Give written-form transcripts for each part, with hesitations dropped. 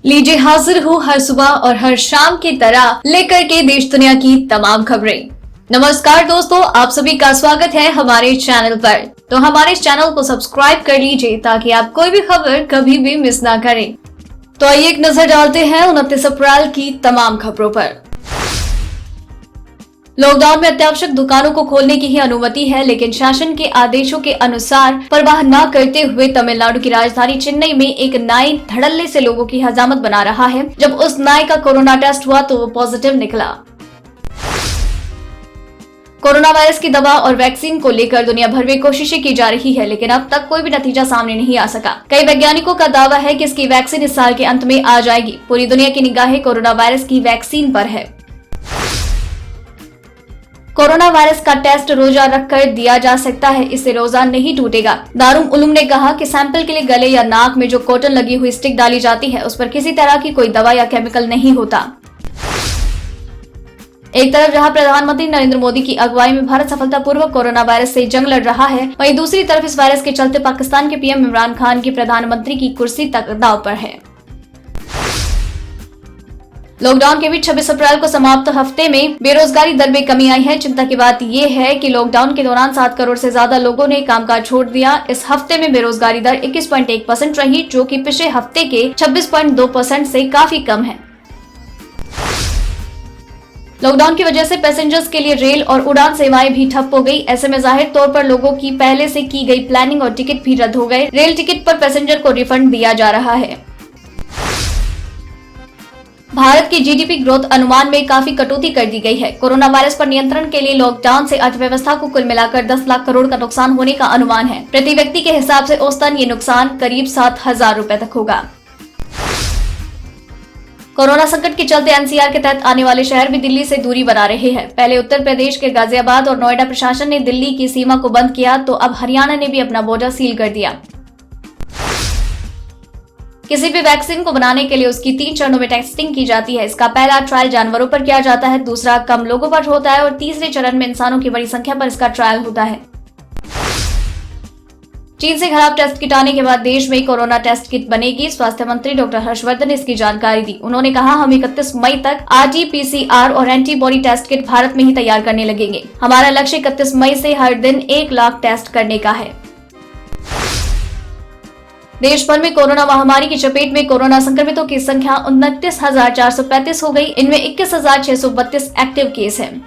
लीजिए हाजिर हूँ हर सुबह और हर शाम की तरह लेकर के देश दुनिया की तमाम खबरें। नमस्कार दोस्तों, आप सभी का स्वागत है हमारे चैनल पर। तो हमारे इस चैनल को सब्सक्राइब कर लीजिए ताकि आप कोई भी खबर कभी भी मिस ना करें। तो आइए एक नजर डालते हैं 29 अप्रैल की तमाम खबरों पर। लॉकडाउन में अत्यावश्यक दुकानों को खोलने की ही अनुमति है, लेकिन शासन के आदेशों के अनुसार परवाह न करते हुए तमिलनाडु की राजधानी चेन्नई में एक नाई धड़ल्ले से लोगों की हजामत बना रहा है। जब उस नाई का कोरोना टेस्ट हुआ तो वो पॉजिटिव निकला। कोरोना वायरस की दवा और वैक्सीन को लेकर दुनिया भर में कोशिशें की जा रही है, लेकिन अब तक कोई भी नतीजा सामने नहीं आ सका। कई वैज्ञानिकों का दावा है कि इसकी वैक्सीन इस साल के अंत में आ जाएगी। पूरी दुनिया की निगाहें कोरोना वायरस की वैक्सीन पर है। कोरोना वायरस का टेस्ट रोजा रखकर दिया जा सकता है, इससे रोजा नहीं टूटेगा। दारुल उलूम ने कहा कि सैंपल के लिए गले या नाक में जो कॉटन लगी हुई स्टिक डाली जाती है, उस पर किसी तरह की कोई दवा या केमिकल नहीं होता। एक तरफ जहां प्रधानमंत्री नरेंद्र मोदी की अगुवाई में भारत सफलतापूर्वक कोरोना वायरस से जंग लड़ रहा है, वहीं दूसरी तरफ इस वायरस के चलते पाकिस्तान के पीएम इमरान खान की प्रधानमंत्री की कुर्सी तक दांव पर है। लॉकडाउन के बीच 26 अप्रैल को समाप्त हफ्ते में बेरोजगारी दर में कमी आई है। चिंता की बात यह है कि लॉकडाउन के दौरान 7 करोड़ से ज्यादा लोगों ने कामकाज छोड़ दिया। इस हफ्ते में बेरोजगारी दर 21.1% रही, जो कि पिछले हफ्ते के 26.2% से काफी कम है। लॉकडाउन की वजह से पैसेंजर्स के लिए रेल और उड़ान सेवाएं भी ठप हो गई। ऐसे में जाहिर तौर पर लोगों की पहले से की गई प्लानिंग और टिकट भी रद्द हो गए। रेल टिकट पर पैसेंजर को रिफंड दिया जा रहा है। भारत की जीडीपी ग्रोथ अनुमान में काफी कटौती कर दी गई है। कोरोना वायरस पर नियंत्रण के लिए लॉकडाउन से अर्थव्यवस्था को कुल मिलाकर 10 लाख करोड़ का नुकसान होने का अनुमान है। प्रति व्यक्ति के हिसाब से औसतन ये नुकसान करीब 7,000 रुपए तक होगा। कोरोना संकट के चलते एनसीआर के तहत आने वाले शहर भी दिल्ली से दूरी बना रहे हैं। पहले उत्तर प्रदेश के गाजियाबाद और नोएडा प्रशासन ने दिल्ली की सीमा को बंद किया, तो अब हरियाणा ने भी अपना बॉर्डर सील कर दिया। किसी भी वैक्सीन को बनाने के लिए उसकी 3 चरणों में टेस्टिंग की जाती है। इसका पहला ट्रायल जानवरों पर किया जाता है, दूसरा कम लोगों पर होता है और तीसरे चरण में इंसानों की बड़ी संख्या पर इसका ट्रायल होता है। चीन से खराब टेस्ट किट आने के बाद देश में कोरोना टेस्ट किट बनेगी। स्वास्थ्य मंत्री डॉक्टर हर्षवर्धन ने इसकी जानकारी दी। उन्होंने कहा, हम 31 मई तक आरटी-पीसीआर और एंटीबॉडी टेस्ट किट भारत में ही तैयार करने लगेंगे। हमारा लक्ष्य 31 मई से हर दिन 1 लाख टेस्ट करने का है। देश भर में कोरोना महामारी की चपेट में कोरोना संक्रमितों की संख्या 29,435 हो गई। इनमें 21,632 एक्टिव केस हैं।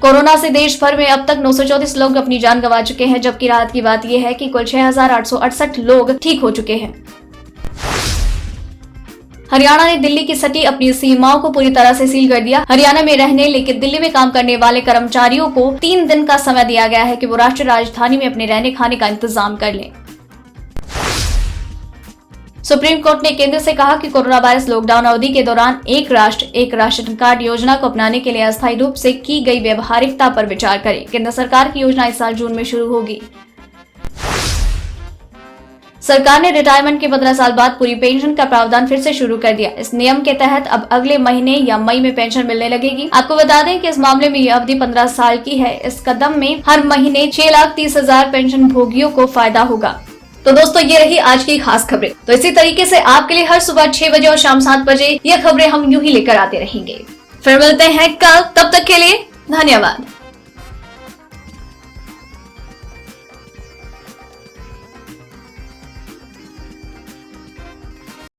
कोरोना से देश भर में अब तक 934 लोग अपनी जान गंवा चुके हैं, जबकि राहत की बात यह है कि कुल 6,868 लोग ठीक हो चुके हैं। हरियाणा ने दिल्ली की सटी अपनी सीमाओं को पूरी तरह से सील कर दिया। हरियाणा में रहने लेकिन दिल्ली में काम करने वाले कर्मचारियों को 3 दिन का समय दिया गया है कि वो राष्ट्रीय राजधानी में अपने रहने खाने का इंतजाम कर लें। सुप्रीम कोर्ट ने केंद्र से कहा कि कोरोना वायरस लॉकडाउन अवधि के दौरान एक राष्ट्र एक राशन कार्ड योजना को अपनाने के लिए अस्थायी रूप से की गई व्यवहारिकता पर विचार करे। केंद्र सरकार की योजना इस साल जून में शुरू होगी। सरकार ने रिटायरमेंट के 15 साल बाद पूरी पेंशन का प्रावधान फिर से शुरू कर दिया। इस नियम के तहत अब अगले महीने या मई में पेंशन मिलने लगेगी। आपको बता दें कि इस मामले में यह अवधि 15 साल की है। इस कदम में हर महीने 6,30,000 पेंशन भोगियों को फायदा होगा। तो दोस्तों, ये रही आज की खास खबरें। तो इसी तरीके से आपके लिए हर सुबह 6 बजे और शाम 7 बजे ये खबरें हम यूं ही लेकर आते रहेंगे। फिर मिलते हैं कल, तब तक के लिए धन्यवाद।